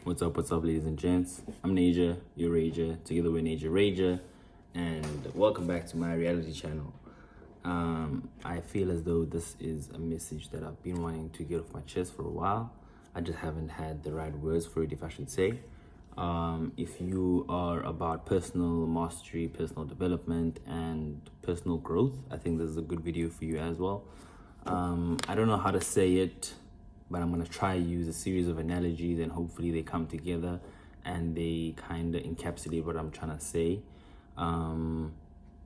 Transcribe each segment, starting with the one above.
What's up, ladies and gents? I'm Naja, you're Rager. Together we're Naja Rager, and welcome back to my reality channel. I feel as though this is a message that I've been wanting to get off my chest for a while. I just haven't had the right words for it, if I should say. If you are about personal mastery, personal development, and personal growth, I think this is a good video for you as well. I don't know how to say it, but I'm going to try use a series of analogies and hopefully they come together and they kind of encapsulate what I'm trying to say.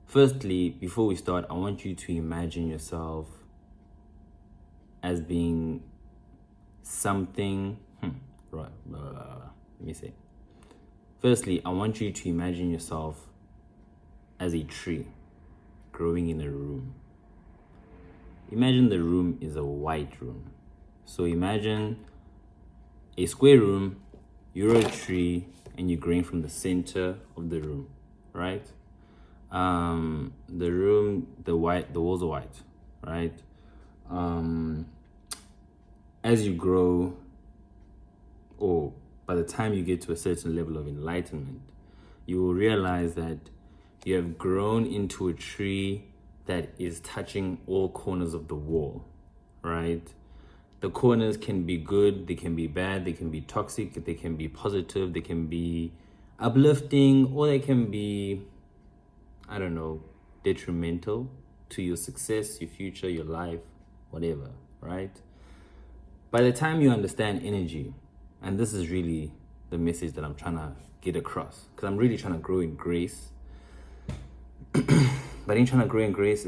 Firstly, before we start, I want you to imagine yourself as being something. Right. Let me say. Firstly, I want you to imagine yourself as a tree growing in a room. Imagine the room is a white room. So imagine a square room, you're a tree, and you're growing from the center of the room, right? The room, the walls are white, right? As you grow, or by the time you get to a certain level of enlightenment, you will realize that you have grown into a tree that is touching all corners of the wall, right? The corners can be good, they can be bad, they can be toxic, they can be positive, they can be uplifting, or they can be, I don't know, detrimental to your success, your future, your life, whatever, right? By the time you understand energy, and this is really the message that I'm trying to get across, because I'm really trying to grow in grace. But in trying to grow in grace,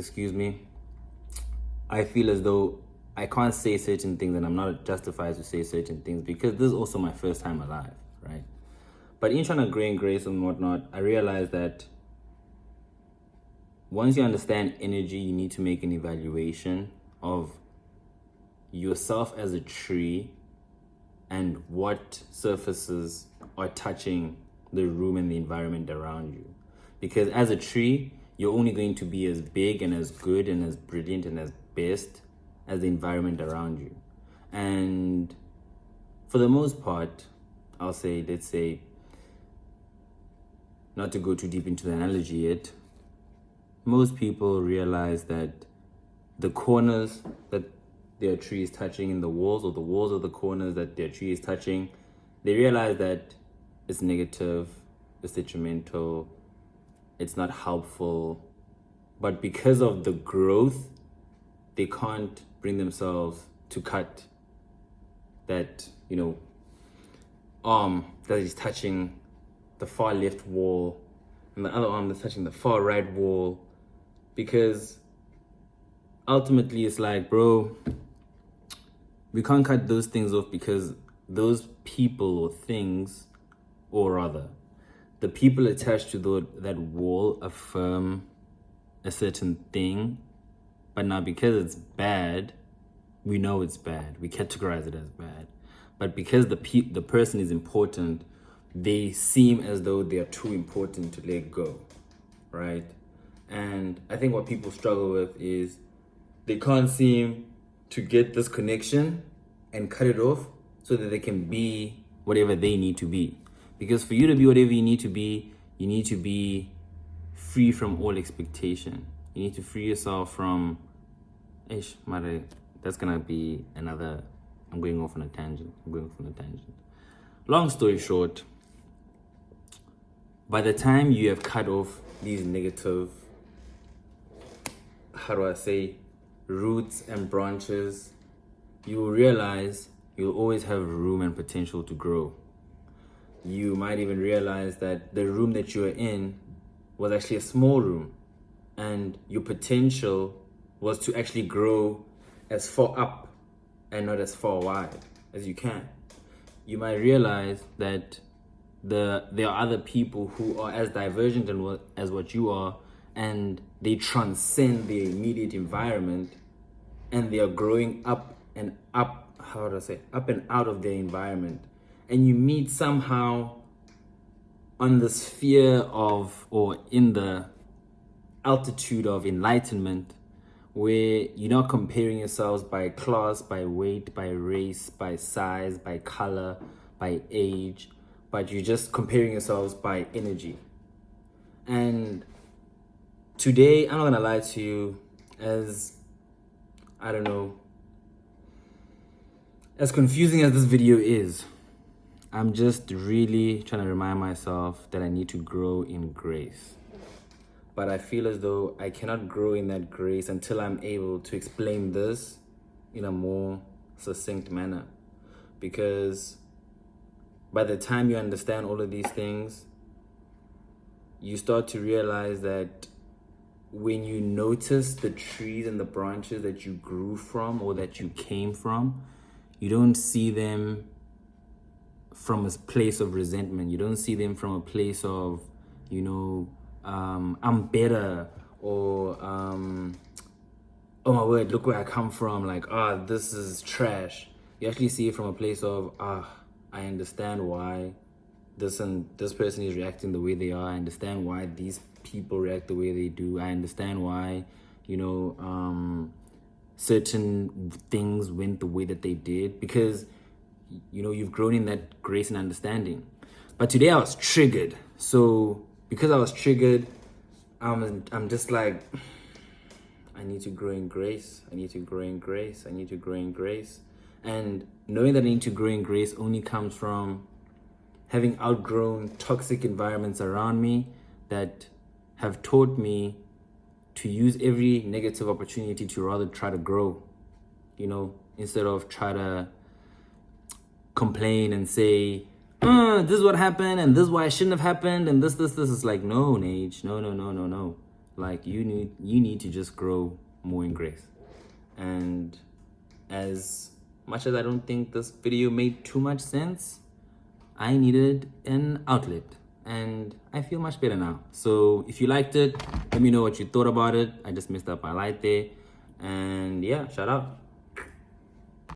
I feel as though I can't say certain things and I'm not justified to say certain things because this is also my first time alive, right? But in trying to grow in grace and whatnot, I realized that once you understand energy, you need to make an evaluation of yourself as a tree and what surfaces are touching the room and the environment around you. Because as a tree, you're only going to be as big and as good and as brilliant and as best as the environment around you. And for the most part, let's say, not to go too deep into the analogy yet, most people realize that the corners that their tree is touching in the walls, or the walls of the corners that their tree is touching, they realize that it's negative, it's detrimental, it's not helpful. But because of the growth, they can't bring themselves to cut that, arm that is touching the far left wall and the other arm that's touching the far right wall, because ultimately it's like, bro, we can't cut those things off because those people or things, or rather, the people attached to that wall affirm a certain thing, but now because it's bad, we know it's bad. We categorize it as bad. But because the person is important, they seem as though they are too important to let go, right? And I think what people struggle with is they can't seem to get this connection and cut it off so that they can be whatever they need to be. Because for you to be whatever you need to be free from all expectation. You need to free yourself from, that's gonna be another, I'm going off on a tangent. Long story short, by the time you have cut off these negative, roots and branches, you will realize you'll always have room and potential to grow. You might even realize that the room that you are in was actually a small room, and your potential was to actually grow as far up and not as far wide as you can. You might realize that there are other people who are as divergent as what you are, and they transcend their immediate environment, and they are growing up and out of their environment. And you meet somehow on the sphere of, or in the altitude of enlightenment, where you're not comparing yourselves by class, by weight, by race, by size, by color, by age, but you're just comparing yourselves by energy. And today, I'm not gonna lie to you, as I don't know, as confusing as this video is, I'm just really trying to remind myself that I need to grow in grace. But I feel as though I cannot grow in that grace until I'm able to explain this in a more succinct manner. Because by the time you understand all of these things, you start to realize that when you notice the trees and the branches that you grew from or that you came from, you don't see them from a place of resentment. You don't see them from a place of, I'm better, or oh my word, look where I come from, like, this is trash. You actually see it from a place of, I understand why this person is reacting the way they are. I understand why these people react the way they do. I understand why, certain things went the way that they did, because you've grown in that grace and understanding. But today I was triggered. So because I was triggered, I'm just like, I need to grow in grace. I need to grow in grace. I need to grow in grace. And knowing that I need to grow in grace only comes from having outgrown toxic environments around me that have taught me to use every negative opportunity to rather try to grow, instead of try to complain and say, this is what happened and this is why it shouldn't have happened and this is like, no, Nage, no. Like you need to just grow more in grace. And as much as I don't think this video made too much sense, I needed an outlet and I feel much better now. So if you liked it, let me know what you thought about it. I just missed up my light there. And yeah, shout out.